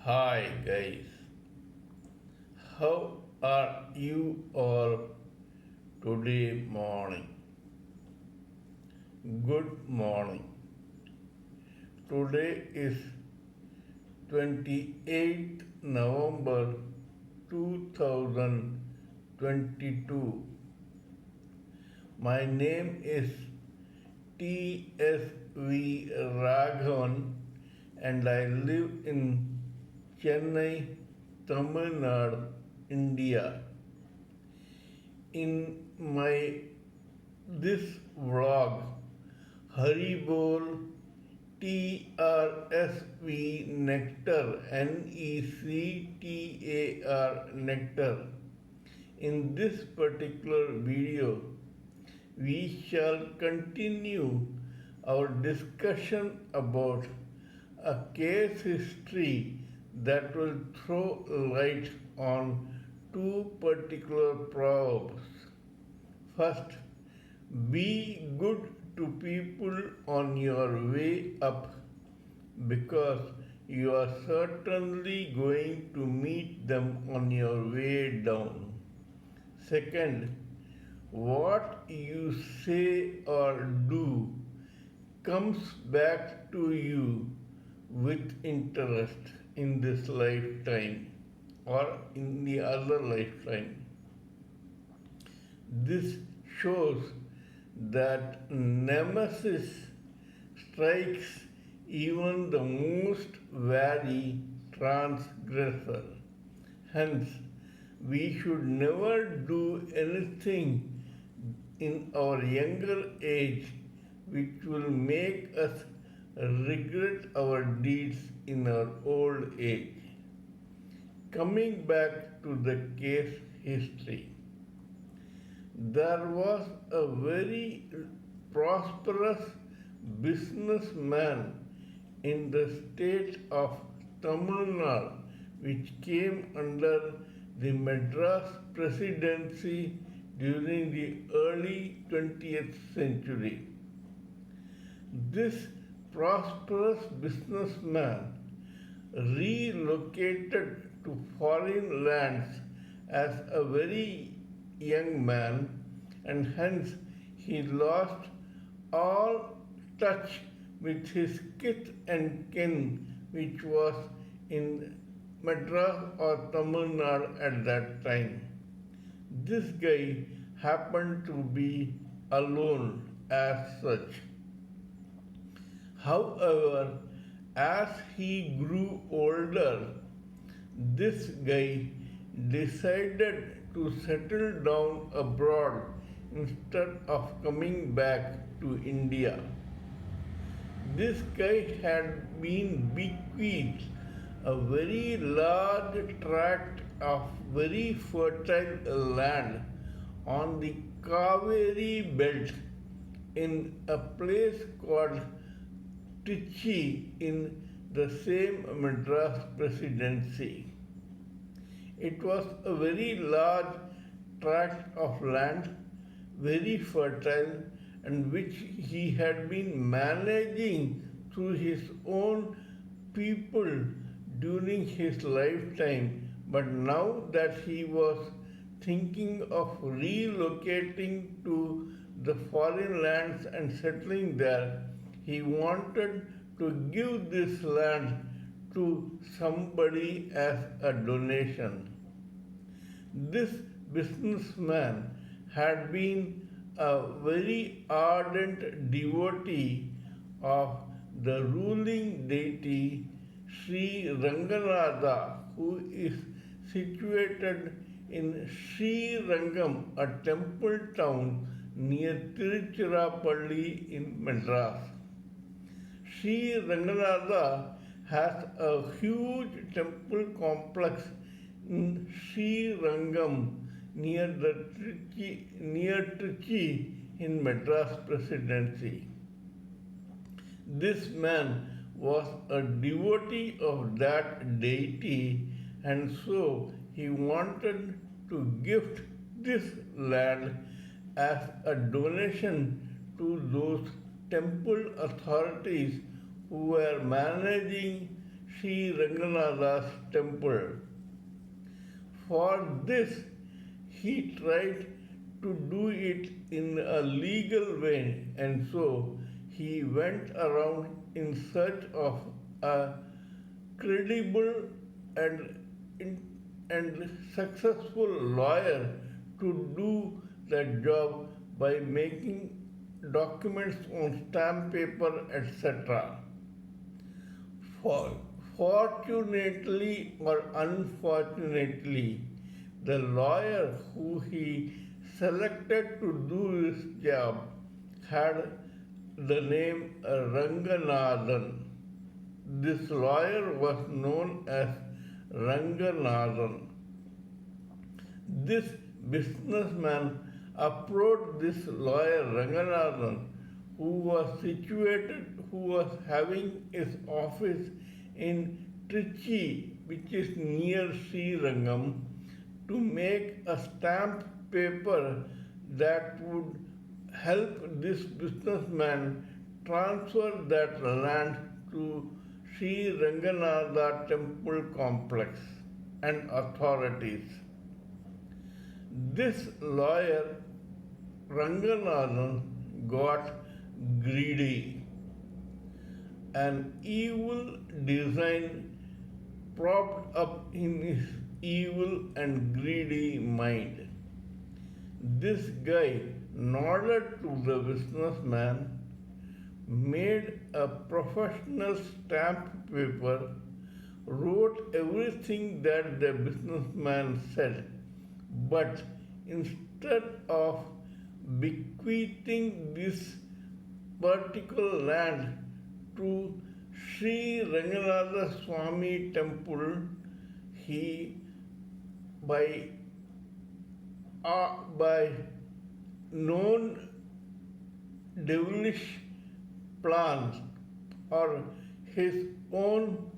Hi guys, how are you all today morning? Good morning. Today is 28th November 2022. My name is trsv Raghavan and I live in Chennai, Tamil Nadu, India. In my this vlog, haribol trsv nectar nectar. In this particular video, we shall continue our discussion about a case history that will throw light on two particular proverbs. First, be good to people on your way up because you are certainly going to meet them on your way down. Second, what you say or do comes back to you with interest in this lifetime or in the other lifetime. This shows that nemesis strikes even the most wary transgressor. Hence, we should never do anything in our younger age which will make us regret our deeds in our old age. Coming back to the case history, there was a very prosperous businessman in the state of Tamil Nadu, which came under the Madras presidency during the early 20th century. This prosperous businessman relocated to foreign lands as a very young man, and hence he lost all touch with his kith and kin, which was in Madras or Tamil Nadu at that time. This guy happened to be alone as such. However, as he grew older, this guy decided to settle down abroad instead of coming back to India. This guy had been bequeathed a very large tract of very fertile land on the Kaveri belt in a place called Trichy in the same Madras presidency. It was a very large tract of land, very fertile, and which he had been managing through his own people during his lifetime. But now that he was thinking of relocating to the foreign lands and settling there, he wanted to give this land to somebody as a donation. This businessman had been a very ardent devotee of the ruling deity Sri Ranganathan, who is situated in Sri Rangam, a temple town near Tiruchirappalli in Madras. Sri Ranganathan has a huge temple complex in Sri Rangam near Trichy in Madras presidency. This man was a devotee of that deity, and so he wanted to gift this land as a donation to those temple authorities who were managing Sri Ranganatha's temple. For this, he tried to do it in a legal way, and so he went around in search of a credible and, and successful lawyer to do that job by making documents on stamp paper, etc. Fortunately or unfortunately, the lawyer who he selected to do his job had the name Ranganathan. This lawyer was known as Ranganathan. This businessman approached this lawyer Ranganathan, who was having his office in Trichy, which is near Srirangam, to make a stamp paper that would help this businessman transfer that land to Sri Ranganatha temple complex and authorities. This lawyer Ranganathan got greedy. An evil design propped up in his evil and greedy mind. This guy nodded to the businessman, made a professional stamp paper, wrote everything that the businessman said, but instead of bequeathing this particular land to Sri Ranganatha Swami temple, he by known devilish plans or his own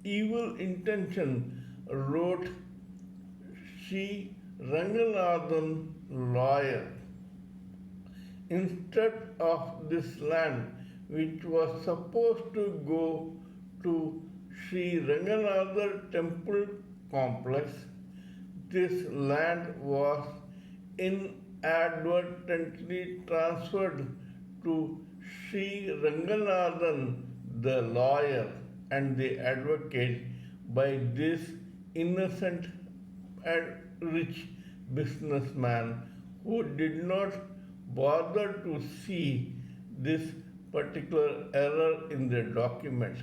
evil intention, wrote Sri Ranganathan lawyer. Instead of this land, which was supposed to go to Sri Ranganatha temple complex, this land was inadvertently transferred to Sri Ranganathan, the lawyer and the advocate, by this innocent and rich businessman who did not bother to see this particular error in the document.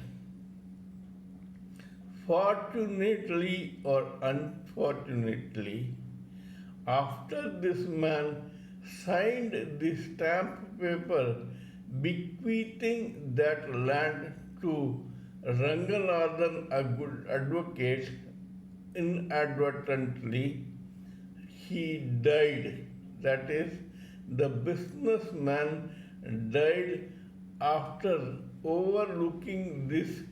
Fortunately or unfortunately, after this man signed the stamp paper bequeathing that land to Ranganathan, a good advocate, inadvertently, he died. That is, the businessman died after overlooking this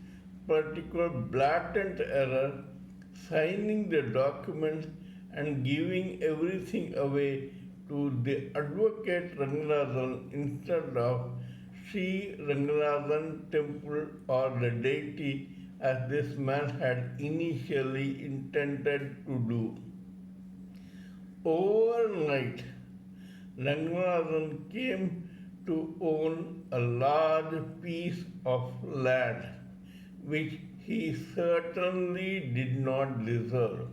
particular blatant error, signing the document and giving everything away to the advocate Ranganathan instead of Sri Ranganathan temple or the deity as this man had initially intended to do. Overnight, Ranganathan came to own a large piece of land which he certainly did not deserve.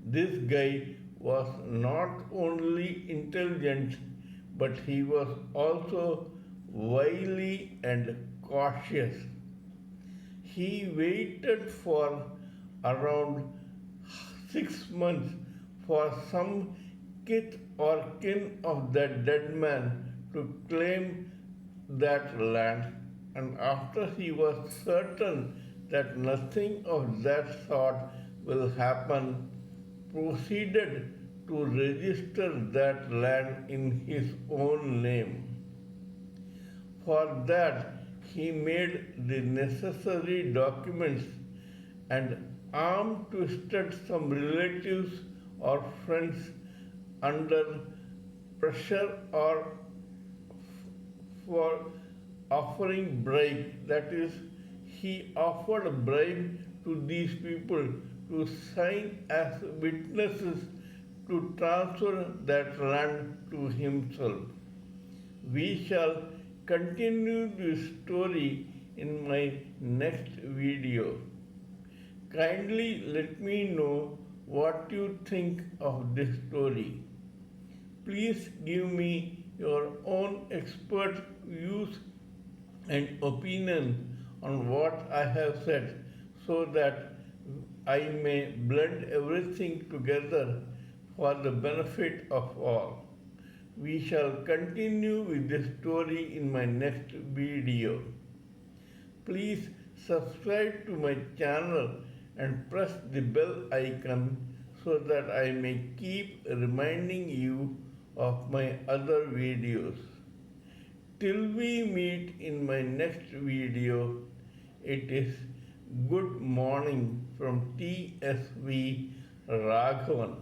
This guy was not only intelligent, but he was also wily and cautious. He waited for around 6 months for some kith or kin of that dead man to claim that land, and after he was certain that nothing of that sort will happen, proceeded to register that land in his own name. For that, he made the necessary documents, and arm twisted some relatives or friends under pressure or for offering bribe. That is, he offered a bribe to these people to sign as witnesses to transfer that land to himself. We shall continue this story in my next video. Kindly let me know what you think of this story. Please give me your own expert views and opinion on what I have said so that I may blend everything together for the benefit of all. We shall continue with this story in my next video. Please subscribe to my channel and press the bell icon so that I may keep reminding you of my other videos. Till we meet in my next video, it is good morning from TSV Raghavan.